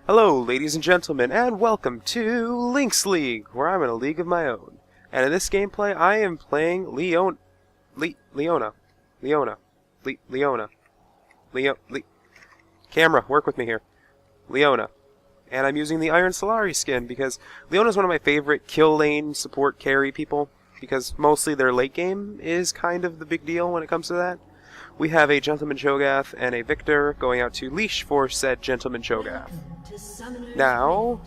Hello, ladies and gentlemen, and welcome to Lynk's League, where I'm in a league of my own. And in this gameplay, I am playing Leona. Camera, work with me here. Leona. And I'm using the Iron Solari skin because Leona is one of my favorite kill lane support carry people, because mostly their late game is kind of the big deal when it comes to that. We have a Gentleman Cho'Gath and a Victor going out to leash for said Gentleman Cho'Gath. Now,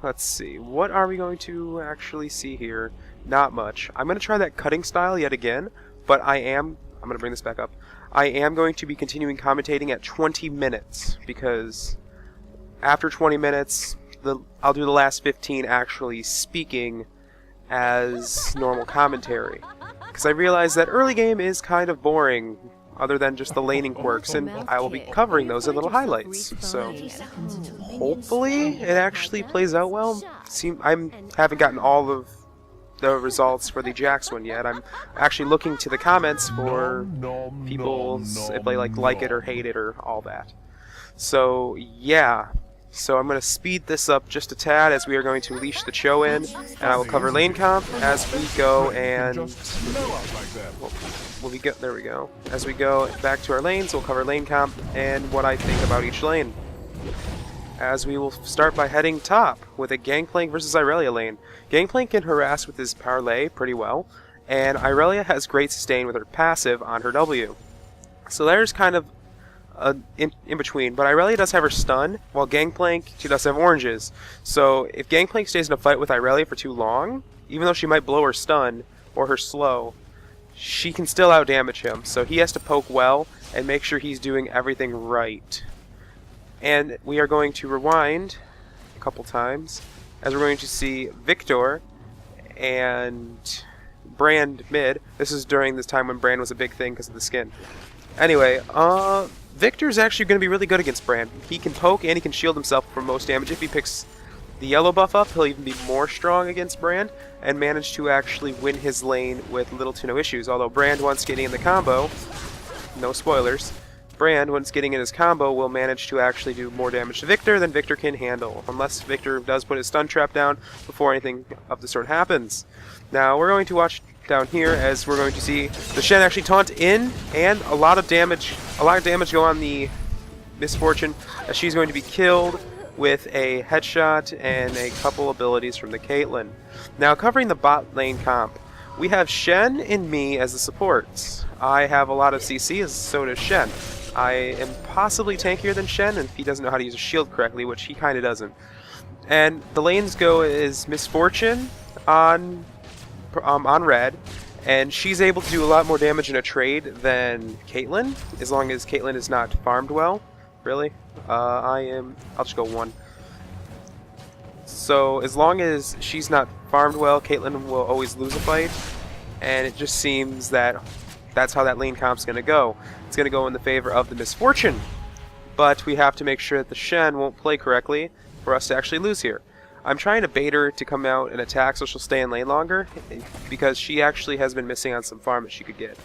let's see, what are we going to actually see here? Not much. I'm going to try that cutting style yet again, but I'm going to bring this back up. I am going to be continuing commentating at 20 minutes, because after 20 minutes, I'll do the last 15 actually speaking as normal commentary. Because I realize that early game is kind of boring, other than just the laning quirks, and I will be covering those in little highlights. So, hopefully it actually plays out well. I haven't gotten all of the results for the Jax one yet. I'm actually looking to the comments for people if they like it or hate it or all that. So, yeah. So I'm going to speed this up just a tad as we are going to leash the Cho in, and I will cover lane comp as we go, and there we go. As we go back to our lanes, we'll cover lane comp and what I think about each lane. As we will start by heading top with a Gangplank versus Irelia lane. Gangplank can harass with his parlay pretty well, and Irelia has great sustain with her passive on her W. So there's kind of in between, but Irelia does have her stun, while Gangplank, she does have oranges. So if Gangplank stays in a fight with Irelia for too long, even though she might blow her stun or her slow, she can still outdamage him. So he has to poke well and make sure he's doing everything right. And we are going to rewind a couple times, as we're going to see Victor and Brand mid. This is during this time when Brand was a big thing because of the skin. Anyway, Victor's actually going to be really good against Brand. He can poke and he can shield himself for most damage. If he picks the yellow buff up, he'll even be more strong against Brand and manage to actually win his lane with little to no issues. Although Brand, once getting in the combo, no spoilers, Brand, once getting in his combo, will manage to actually do more damage to Victor than Victor can handle, unless Victor does put his stun trap down before anything of the sort happens. Now, we're going to watch down here as we're going to see the Shen actually taunt in, and a lot of damage go on the Miss Fortune, as she's going to be killed with a headshot and a couple abilities from the Caitlyn. Now, covering the bot lane comp, we have Shen and me as the supports. I have a lot of CC, so does Shen. I am possibly tankier than Shen, and if he doesn't know how to use a shield correctly, which he kind of doesn't. And the lanes go is Miss Fortune on red, and she's able to do a lot more damage in a trade than Caitlyn, as long as Caitlyn is not farmed well. Really? I'll just go 1. So as long as she's not farmed well, Caitlyn will always lose a fight, and it just seems that that's how that lane comp's going to go. It's going to go in the favor of the Miss Fortune, but we have to make sure that the Shen won't play correctly for us to actually lose here. I'm trying to bait her to come out and attack so she'll stay in lane longer, because she actually has been missing on some farm that she could get.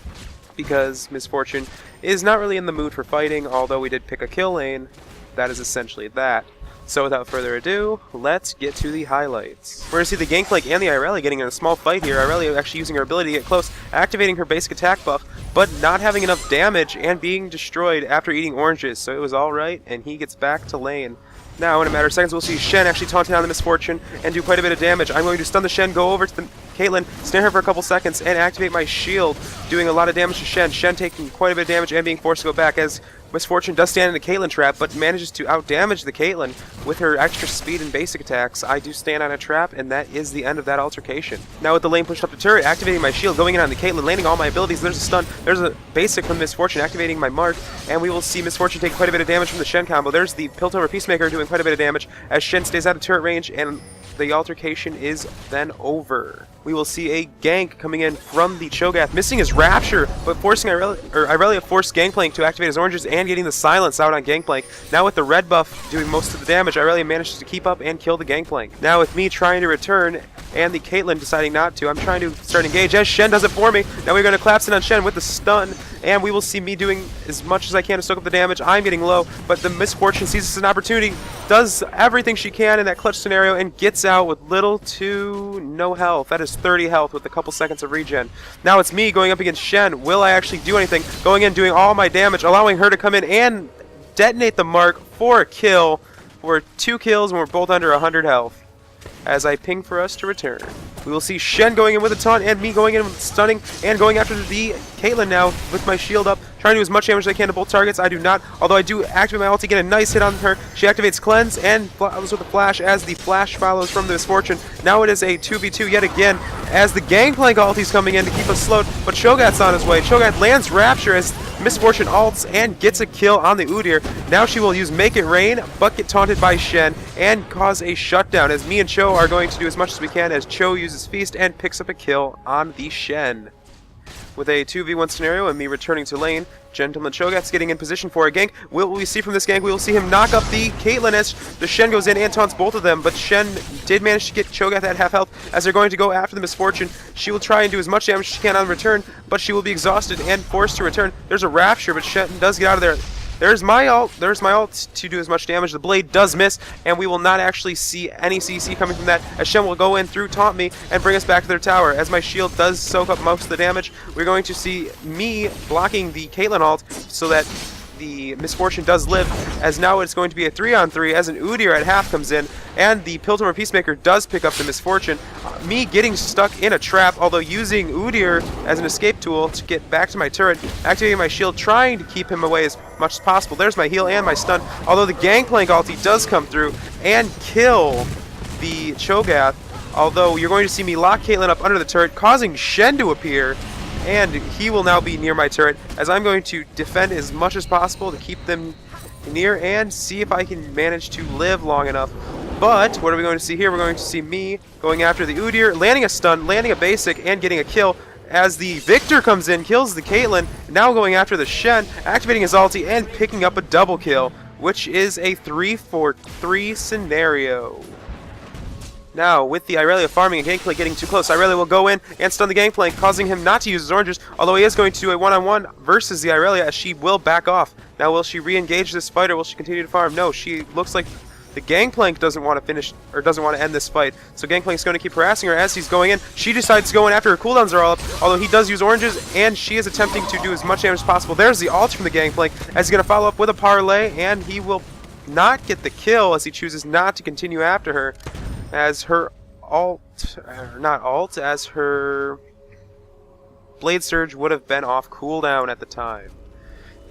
Because Miss Fortune is not really in the mood for fighting, although we did pick a kill lane. That is essentially that. So without further ado, let's get to the highlights. We're going to see the Gangplank and the Irelia getting in a small fight here. Irelia actually using her ability to get close, activating her basic attack buff, but not having enough damage and being destroyed after eating oranges. So it was alright, and he gets back to lane. Now, in a matter of seconds, we'll see Shen actually taunting down the Miss Fortune and do quite a bit of damage. I'm going to stun the Shen, go over to the Caitlyn, snare her for a couple seconds, and activate my shield, doing a lot of damage to Shen. Shen taking quite a bit of damage and being forced to go back, as Miss Fortune does stand in the Caitlyn trap, but manages to outdamage the Caitlyn with her extra speed and basic attacks. I do stand on a trap, and that is the end of that altercation. Now with the lane pushed up the turret, activating my shield, going in on the Caitlyn, landing all my abilities. There's a stun, there's a basic from Miss Fortune, activating my mark, and we will see Miss Fortune take quite a bit of damage from the Shen combo. There's the Piltover Peacemaker doing quite a bit of damage, as Shen stays out of turret range, and the altercation is then over. We will see a gank coming in from the Cho'Gath, missing his Rapture, but forcing Irelia forced Gangplank to activate his oranges and getting the silence out on Gangplank. Now with the red buff doing most of the damage, Irelia manages to keep up and kill the Gangplank. Now with me trying to return and the Caitlyn deciding not to. I'm trying to start engage as Shen does it for me. Now we're going to collapse in on Shen with the stun, and we will see me doing as much as I can to soak up the damage. I'm getting low, but the Misfortune sees this as an opportunity, does everything she can in that clutch scenario, and gets out with little to no health. That is 30 health with a couple seconds of regen. Now it's me going up against Shen. Will I actually do anything? Going in, doing all my damage, allowing her to come in and detonate the mark for a kill. We're 2 kills and we're both under 100 health. As I ping for us to return, we will see Shen going in with a taunt and me going in with stunning and going after the Caitlyn now with my shield up, trying to do as much damage as I can to both targets. I do not, although I do activate my ulti, get a nice hit on her. She activates Cleanse and follows with a flash as the flash follows from the Misfortune. Now it is a 2v2 yet again as the Gangplank ulti's coming in to keep us slowed, but Cho'Gath's on his way. Cho'Gath lands Rapture as Misfortune ults and gets a kill on the Udyr. Now she will use Make It Rain, but get taunted by Shen and cause a shutdown as me and Cho are going to do as much as we can as Cho uses Feast and picks up a kill on the Shen. With a 2v1 scenario and me returning to lane, Gentleman Cho'Gath's getting in position for a gank. What will we see from this gank? We will see him knock up the Caitlyn as the Shen goes in and taunts both of them, but Shen did manage to get Cho'Gath at half health as they're going to go after the Misfortune. She will try and do as much damage as she can on return, but she will be exhausted and forced to return. There's a Rapture, but Shen does get out of there. There's my ult to do as much damage. The blade does miss, and we will not actually see any CC coming from that, as Shen will go in through taunt me and bring us back to their tower. As my shield does soak up most of the damage, we're going to see me blocking the Caitlyn ult so that the Misfortune does live, as now it's going to be a 3-on-3 as an Udyr at half comes in, and the Piltover Peacemaker does pick up the Misfortune. Me getting stuck in a trap, although using Udyr as an escape tool to get back to my turret, activating my shield, trying to keep him away as much as possible. There's my heal and my stun, although the Gangplank ulti does come through and kill the Cho'Gath, although you're going to see me lock Caitlyn up under the turret, causing Shen to appear, and he will now be near my turret, as I'm going to defend as much as possible to keep them near and see if I can manage to live long enough. But what are we going to see here? We're going to see me going after the Udyr, landing a stun, landing a basic, and getting a kill, as the Victor comes in, kills the Caitlyn, now going after the Shen, activating his ulti and picking up a double kill, which is a 3-for-3 scenario. Now, with the Irelia farming and Gangplank getting too close, Irelia will go in and stun the Gangplank, causing him not to use his oranges, although he is going to do a one-on-one versus the Irelia, as she will back off. Now, will she re-engage this fight, or will she continue to farm? No, she looks like the Gangplank doesn't want to finish, or doesn't want to end this fight, so Gangplank's going to keep harassing her as he's going in. She decides to go in after her cooldowns are all up, although he does use oranges, and she is attempting to do as much damage as possible. There's the ult from the Gangplank, as he's going to follow up with a parlay, and he will not get the kill, as he chooses not to continue after her, as her as her Blade Surge would have been off cooldown at the time.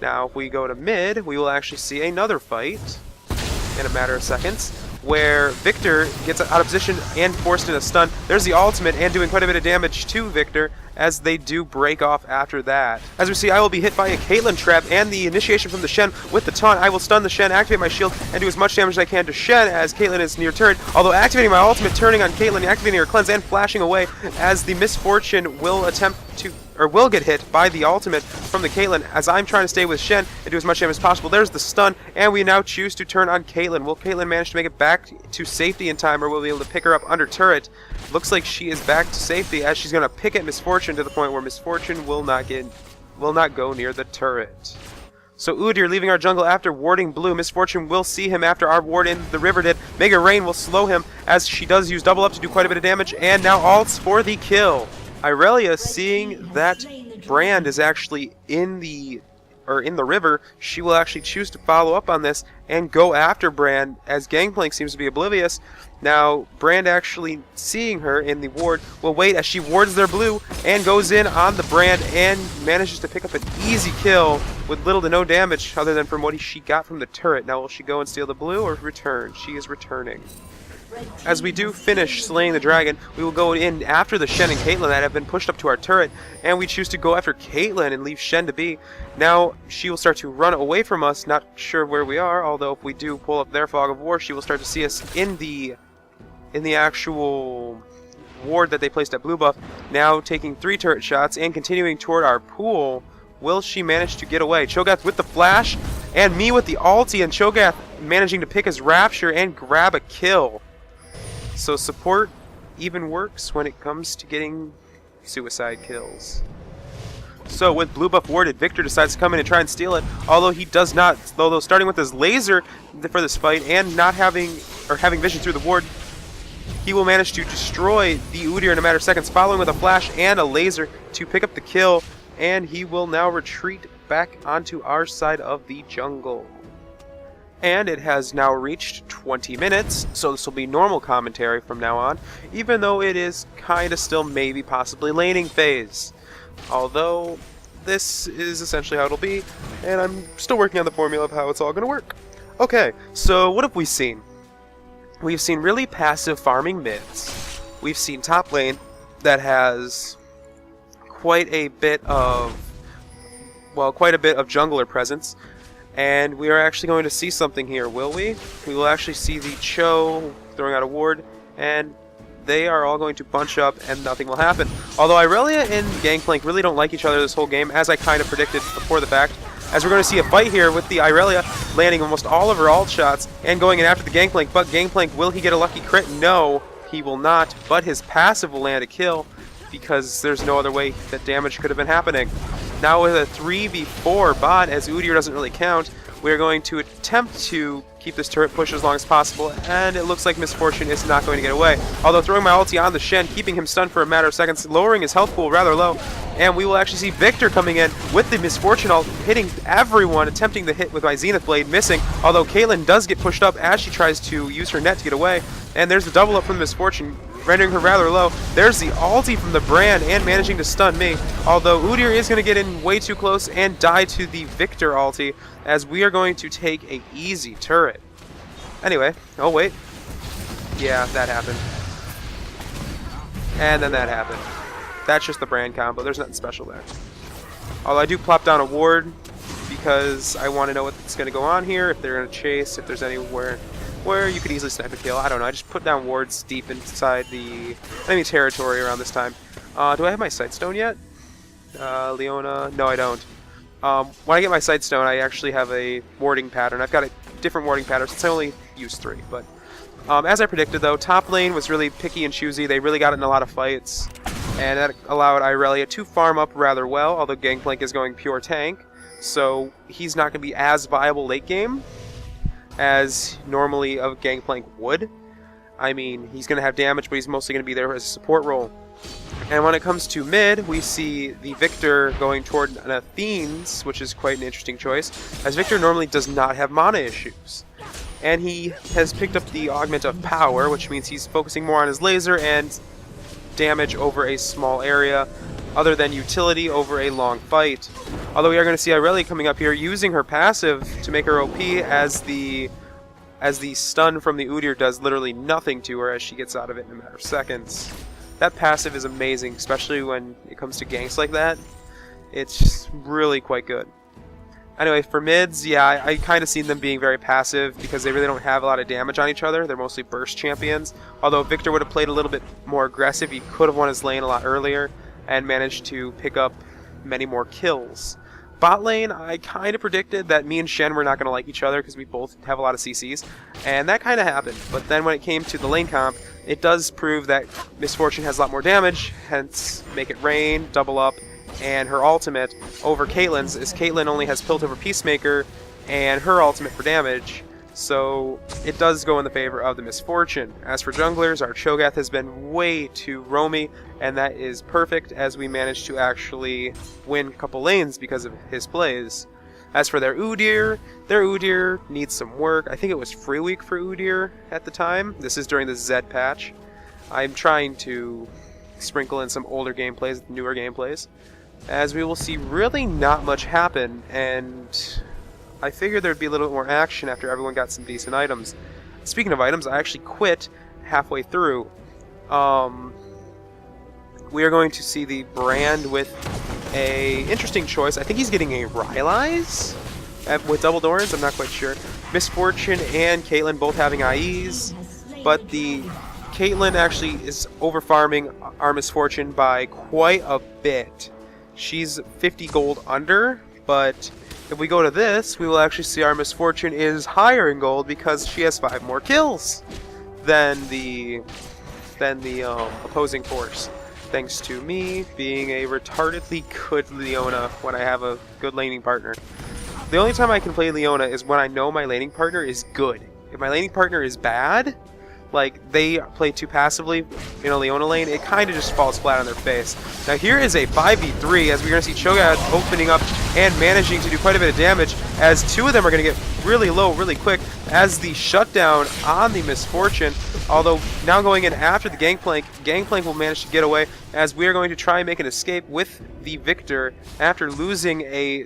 Now, if we go to mid, we will actually see another fight in a matter of seconds, where Victor gets out of position and forced in a stun. There's the ultimate and doing quite a bit of damage to Victor, as they do break off after that. As we see, I will be hit by a Caitlyn trap and the initiation from the Shen with the taunt. I will stun the Shen, activate my shield, and do as much damage as I can to Shen as Caitlyn is near turret, although activating my ultimate, turning on Caitlyn, activating her cleanse, and flashing away, as the Misfortune will attempt to, or will get hit by the ultimate from the Caitlyn, as I'm trying to stay with Shen and do as much damage as possible. There's the stun, and we now choose to turn on Caitlyn. Will Caitlyn manage to make it back to safety in time, or will we be able to pick her up under turret? Looks like she is back to safety, as she's going to pick at Misfortune to the point where Misfortune will not go near the turret. So Udyr leaving our jungle after warding blue. Misfortune will see him after our ward in the river did. Make It Rain will slow him, as she does use double up to do quite a bit of damage, and now ults for the kill. Irelia, seeing that Brand is actually in the river, she will actually choose to follow up on this and go after Brand, as Gangplank seems to be oblivious. Now, Brand actually seeing her in the ward will wait as she wards their blue and goes in on the Brand and manages to pick up an easy kill with little to no damage other than from what she got from the turret. Now, will she go and steal the blue or return? She is returning. As we do finish slaying the dragon, we will go in after the Shen and Caitlyn that have been pushed up to our turret, and we choose to go after Caitlyn and leave Shen to be. Now, she will start to run away from us, not sure where we are, although if we do pull up their fog of war, she will start to see us in the actual ward that they placed at blue buff, now taking 3 turret shots and continuing toward our pool. Will she manage to get away? Cho'Gath with the flash, and me with the ulti, and Cho'Gath managing to pick his Rapture and grab a kill. So support even works when it comes to getting suicide kills. So with blue buff warded, Victor decides to come in and try and steal it, although he does not. Although starting with his laser for this fight and not having vision through the ward, he will manage to destroy the Udyr in a matter of seconds, following with a flash and a laser to pick up the kill, and he will now retreat back onto our side of the jungle. And it has now reached 20 minutes, so this will be normal commentary from now on, even though it is kinda still maybe possibly laning phase. Although, this is essentially how it'll be, and I'm still working on the formula of how it's all going to work. Okay, so what have we seen? We've seen really passive farming mids. We've seen top lane that has quite a bit of jungler presence, and we are actually going to see something here, will we? We will actually see the Cho throwing out a ward, and they are all going to bunch up and nothing will happen. Although Irelia and Gangplank really don't like each other this whole game, as I kind of predicted before the fact, as we're going to see a fight here with the Irelia landing almost all of her ult shots and going in after the Gangplank. But Gangplank, will he get a lucky crit? No, he will not, but his passive will land a kill because there's no other way that damage could have been happening. Now with a 3v4 bot, as Udyr doesn't really count, we're going to attempt to keep this turret pushed as long as possible, and it looks like Misfortune is not going to get away. Although throwing my ulti on the Shen, keeping him stunned for a matter of seconds, lowering his health pool rather low, and we will actually see Victor coming in with the Misfortune ult, hitting everyone, attempting the hit with my Zenith Blade, missing, although Caitlyn does get pushed up as she tries to use her net to get away, and there's the double up from Misfortune, rendering her rather low. There's the ulti from the Brand and managing to stun me, although Udyr is going to get in way too close and die to the Victor ulti, as we are going to take a easy turret. Anyway, oh wait, yeah, that happened. And then that happened. That's just the Brand combo, there's nothing special there. Although I do plop down a ward, because I want to know what's going to go on here, if they're going to chase, if there's anywhere where you could easily snipe a kill. I don't know, I just put down wards deep inside the enemy territory around this time. Do I have my Sightstone yet? Leona? No, I don't. When I get my Sightstone, I actually have a warding pattern. I've got a different warding pattern since I only use 3. But as I predicted, though, top lane was really picky and choosy. They really got it in a lot of fights, and that allowed Irelia to farm up rather well, although Gangplank is going pure tank, so he's not going to be as viable late game as normally a Gangplank would. I mean, he's going to have damage, but he's mostly going to be there as a support role. And when it comes to mid, we see the Victor going toward an Athene's, which is quite an interesting choice, as Victor normally does not have mana issues. And he has picked up the augment of power, which means he's focusing more on his laser and damage over a small area, other than utility over a long fight. Although we are going to see Irelia coming up here using her passive to make her OP, as the stun from the Udyr does literally nothing to her as she gets out of it in a matter of seconds. That passive is amazing, especially when it comes to ganks like that. It's just really quite good. Anyway, for mids, yeah, I kind of seen them being very passive because they really don't have a lot of damage on each other. They're mostly burst champions. Although if Victor would have played a little bit more aggressive, he could have won his lane a lot earlier and managed to pick up many more kills. Bot lane, I kind of predicted that me and Shen were not going to like each other because we both have a lot of CCs, and that kind of happened. But then when it came to the lane comp, it does prove that Misfortune has a lot more damage, hence Make It Rain, Double Up, and her ultimate over Caitlyn's, as Caitlyn only has Piltover Peacemaker and her ultimate for damage, so it does go in the favor of the Misfortune. As for junglers, our Cho'Gath has been way too roamy, and that is perfect as we managed to actually win a couple lanes because of his plays. As for their Udyr needs some work. I think it was free week for Udyr at the time. This is during the Zed patch. I'm trying to sprinkle in some older gameplays, newer gameplays, as we will see really not much happen, and I figured there'd be a little bit more action after everyone got some decent items. Speaking of items, I actually quit halfway through. We are going to see the Brand with a interesting choice. I think he's getting a Rylai's with double Dorans, I'm not quite sure. Misfortune and Caitlyn both having IEs, but the Caitlyn actually is over farming our Misfortune by quite a bit. She's 50 gold under, but if we go to this, we will actually see our Misfortune is higher in gold because she has 5 more kills than the than the opposing force. Thanks to me being a retardedly good Leona when I have a good laning partner. The only time I can play Leona is when I know my laning partner is good. If my laning partner is bad, like they play too passively in a Leona lane, it kind of just falls flat on their face. Now here is a 5v3 as we're going to see Cho'Gath opening up and managing to do quite a bit of damage, as two of them are going to get really low really quick as the shutdown on the Misfortune. Although now going in after the Gangplank, Gangplank will manage to get away as we are going to try and make an escape with the Victor after losing a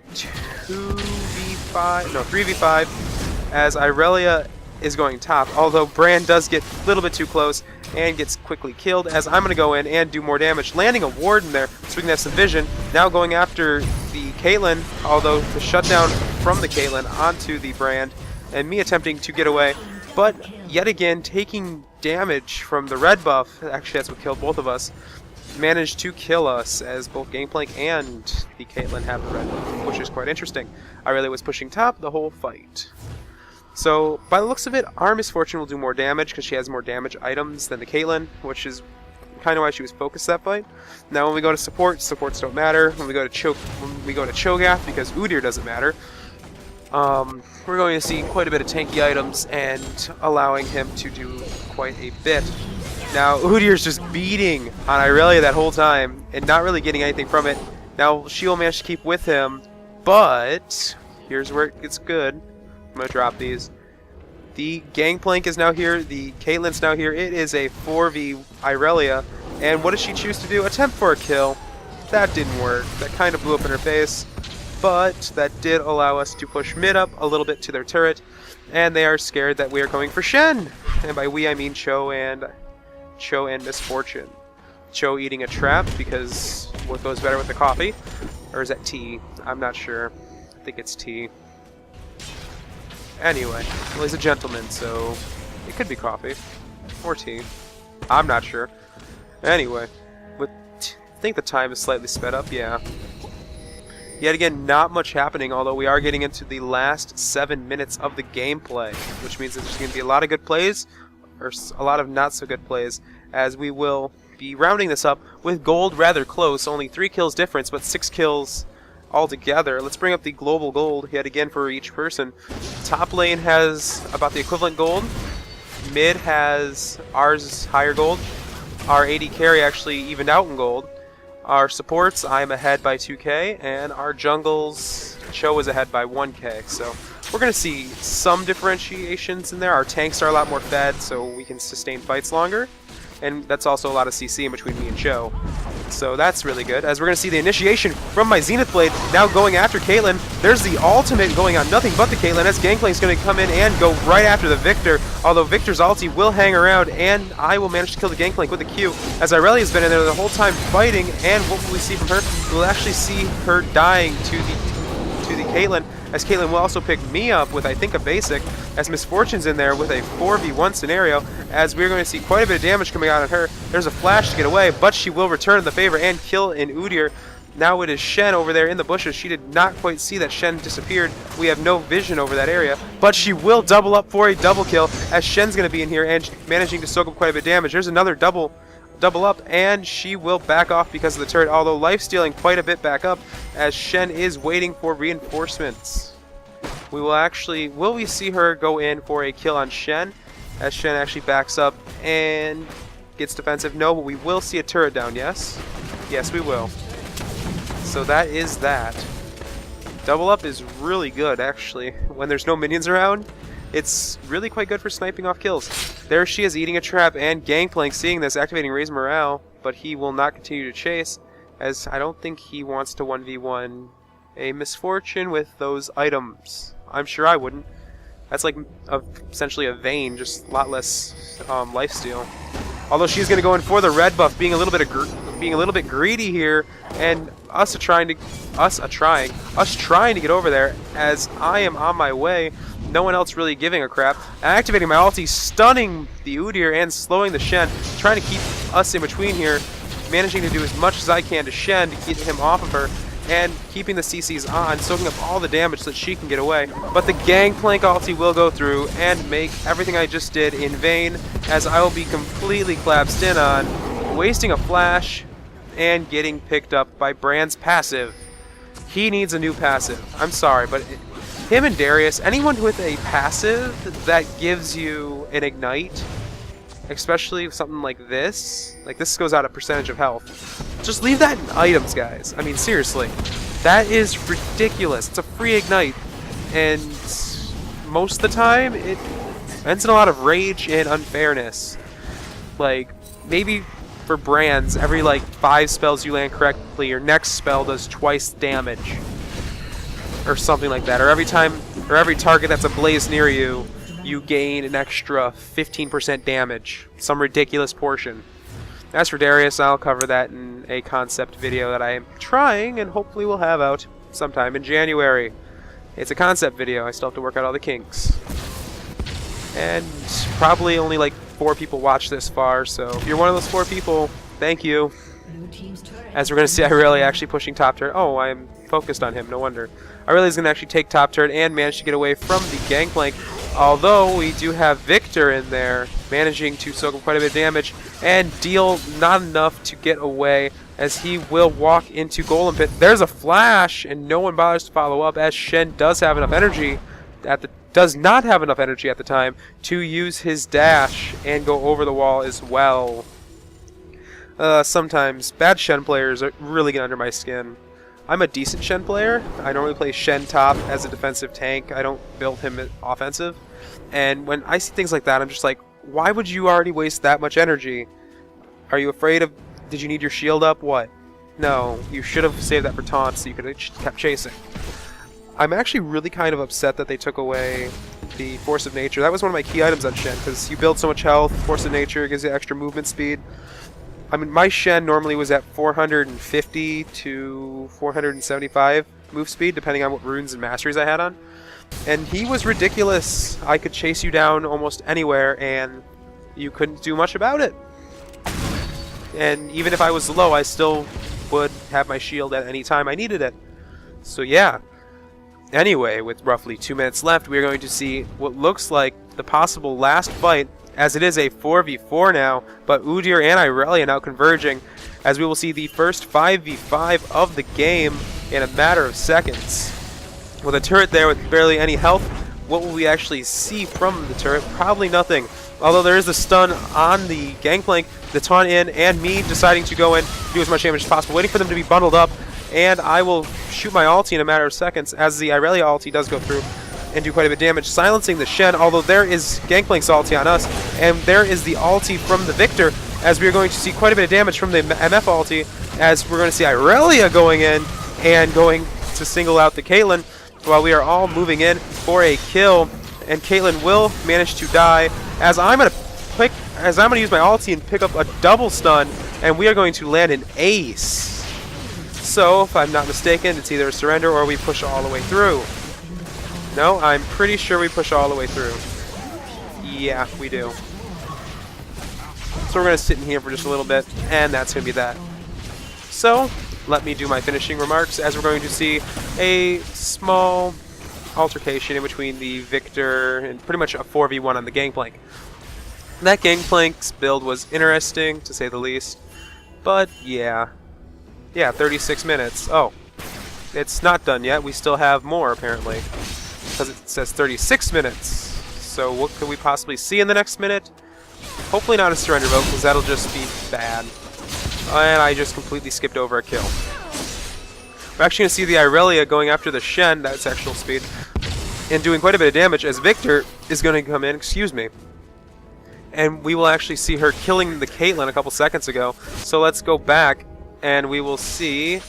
3v5 as Irelia is going top, although Bran does get a little bit too close and gets quickly killed, as I'm going to go in and do more damage, landing a ward in there so we can have some vision. Now going after the Caitlyn, although the shutdown from the Caitlyn onto the Brand, and me attempting to get away, but yet again taking damage from the red buff. Actually, that's what killed both of us. Managed to kill us as both Gangplank and the Caitlyn have the red buff, which is quite interesting. I really was pushing top the whole fight. So, by the looks of it, our Misfortune will do more damage because she has more damage items than the Caitlyn, which is kind of why she was focused that fight. Now, when we go to support, supports don't matter. When we go to Cho'Gath, because Udyr doesn't matter, we're going to see quite a bit of tanky items and allowing him to do quite a bit. Now, Udyr's just beating on Irelia that whole time and not really getting anything from it. Now, she will manage to keep with him, but here's where it gets good. I'm going to drop these. The Gangplank is now here. The Caitlyn's now here. It is a 4v Irelia. And what does she choose to do? Attempt for a kill. That didn't work. That kind of blew up in her face. But that did allow us to push mid up a little bit to their turret. And they are scared that we are going for Shen. And by we, I mean Cho and Misfortune. Cho eating a trap because what goes better with the coffee? Or is that tea? I'm not sure. I think it's tea. Anyway, well, he's a gentleman, so it could be coffee or tea. I'm not sure. Anyway, I think the time is slightly sped up, yeah. Yet again, not much happening, although we are getting into the last 7 minutes of the gameplay, which means that there's going to be a lot of good plays, or a lot of not so good plays, as we will be rounding this up with gold rather close, only 3 kills difference, but 6 kills altogether. Let's bring up the global gold yet again for each person. Top lane has about the equivalent gold. Mid has ours higher gold. Our AD carry actually evened out in gold. Our supports, I'm ahead by 2k, and our jungles, Cho is ahead by 1k. So we're going to see some differentiations in there. Our tanks are a lot more fed, so we can sustain fights longer. And that's also a lot of CC in between me and Cho. So that's really good, as we're going to see the initiation from my Zenith Blade now going after Caitlyn. There's the ultimate going on nothing but the Caitlyn, as Gangplank's going to come in and go right after the Victor, although Victor's ulti will hang around, and I will manage to kill the Gangplank with a Q, as Irelia's been in there the whole time fighting, and what will we see from her? We'll actually see her dying to the Caitlyn, as Caitlyn will also pick me up with, I think, a basic, as Misfortune's in there with a 4v1 scenario, as we're going to see quite a bit of damage coming out on her. There's a flash to get away, but she will return the favor and kill in Udyr. Now it is Shen over there in the bushes. She did not quite see that Shen disappeared. We have no vision over that area, but she will double up for a double kill, as Shen's going to be in here and managing to soak up quite a bit of damage. There's another double up, and she will back off because of the turret, although life-stealing quite a bit back up, as Shen is waiting for reinforcements. Will we see her go in for a kill on Shen, as Shen actually backs up and gets defensive? No, but we will see a turret down, yes? Yes, we will. So that is that. Double up is really good, actually. When there's no minions around, it's really quite good for sniping off kills. There she is eating a trap, and Gangplank seeing this, activating Raise Morale, but he will not continue to chase, as I don't think he wants to 1v1 a Misfortune with those items. I'm sure I wouldn't. That's like essentially a Vayne, just a lot less lifesteal. Although she's going to go in for the red buff, being a little bit greedy here, and us trying to get over there, as I am on my way. No one else really giving a crap. Activating my ulti, stunning the Udyr and slowing the Shen, trying to keep us in between here, managing to do as much as I can to Shen to keep him off of her. and keeping the CCs on, soaking up all the damage so that she can get away. But the Gangplank ulti will go through and make everything I just did in vain, as I will be completely collapsed in on, wasting a flash, and getting picked up by Brand's passive. He needs a new passive. I'm sorry, but him and Darius, anyone with a passive that gives you an ignite, especially something like this goes out a percentage of health. Just leave that in items, guys. I mean, seriously. That is ridiculous. It's a free ignite. And most of the time, it ends in a lot of rage and unfairness. Like, maybe for Brands, every like 5 spells you land correctly, your next spell does twice damage. Or something like that. Or every target that's ablaze near you, you gain an extra 15% damage. Some ridiculous portion. As for Darius, I'll cover that in a concept video that I am trying and hopefully will have out sometime in January. It's a concept video. I still have to work out all the kinks. And probably only like 4 people watch this far, so if you're one of those 4 people, thank you. As we're going to see Irelia actually pushing top turret. Oh, I'm focused on him, no wonder. Irelia's going to actually take top turret and manage to get away from the Gangplank. Although we do have Victor in there, managing to soak up quite a bit of damage and deal not enough to get away, as he will walk into Golem Pit. There's a flash, and no one bothers to follow up, as Shen does have enough energy does not have enough energy at the time to use his dash and go over the wall as well. Sometimes bad Shen players really get under my skin. I'm a decent Shen player. I normally play Shen top as a defensive tank. I don't build him offensive. And when I see things like that, I'm just like, why would you already waste that much energy? Are you afraid of... Did you need your shield up? What? No, you should have saved that for taunts so you could have kept chasing. I'm actually really kind of upset that they took away the Force of Nature. That was one of my key items on Shen, because you build so much health, Force of Nature gives you extra movement speed. I mean, my Shen normally was at 450 to 475 move speed, depending on what runes and masteries I had on. And he was ridiculous. I could chase you down almost anywhere, and you couldn't do much about it. And even if I was low, I still would have my shield at any time I needed it. So yeah. Anyway, with roughly 2 minutes left, we are going to see what looks like the possible last fight, as it is a 4v4 now, but Udyr and Irelia now converging, as we will see the first 5v5 of the game in a matter of seconds. With a turret there with barely any health, what will we actually see from the turret? Probably nothing. Although there is a stun on the Gangplank, the taunt in, and me deciding to go in, do as much damage as possible, waiting for them to be bundled up, and I will shoot my ulti in a matter of seconds, as the Irelia ulti does go through and do quite a bit of damage, silencing the Shen, although there is Gangplank's ulti on us, and there is the ulti from the Victor, as we are going to see quite a bit of damage from the MF ulti, as we're going to see Irelia going in and going to single out the Caitlyn, while we are all moving in for a kill, and Caitlyn will manage to die, as I'm going to use my ulti and pick up a double stun, and we are going to land an ace. So, if I'm not mistaken, it's either a surrender or we push all the way through. No, I'm pretty sure we push all the way through. Yeah, we do. So we're going to sit in here for just a little bit, and that's going to be that. So, let me do my finishing remarks, as we're going to see a small altercation in between the Victor and pretty much a 4v1 on the Gangplank. That Gangplank's build was interesting, to say the least, but yeah. Yeah, 36 minutes. Oh, it's not done yet. We still have more, apparently, because it says 36 minutes. So what could we possibly see in the next minute? Hopefully not a surrender vote, because that'll just be bad. And I just completely skipped over a kill. We're actually going to see the Irelia going after the Shen, that's actual speed, and doing quite a bit of damage, as Victor is going to come in, excuse me. And we will actually see her killing the Caitlyn a couple seconds ago. So let's go back. And we will see,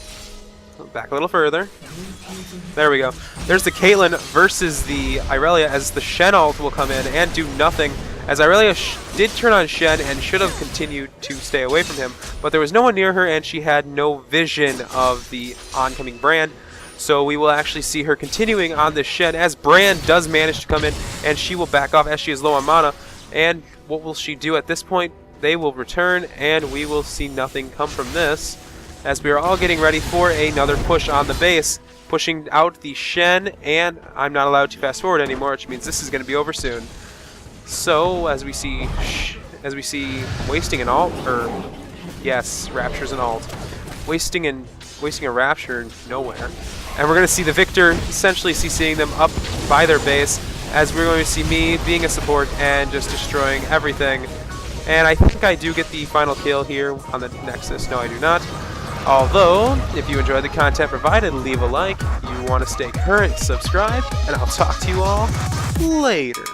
back a little further, there we go. There's the Caitlyn versus the Irelia, as the Shen ult will come in and do nothing, as Irelia did turn on Shen and should have continued to stay away from him, but there was no one near her and she had no vision of the oncoming Brand, so we will actually see her continuing on the Shen, as Brand does manage to come in, and she will back off as she is low on mana. And what will she do at this point? They will return, and we will see nothing come from this, as we are all getting ready for another push on the base, pushing out the Shen, and I'm not allowed to fast forward anymore, which means this is going to be over soon. So as we see wasting an alt, or yes, Rapture's an alt, wasting a Rapture nowhere, and we're going to see the Victor essentially CCing them up by their base, as we're going to see me being a support and just destroying everything. And I think I do get the final kill here on the Nexus. No, I do not. Although, if you enjoyed the content provided, leave a like. You want to stay current, subscribe, and I'll talk to you all later.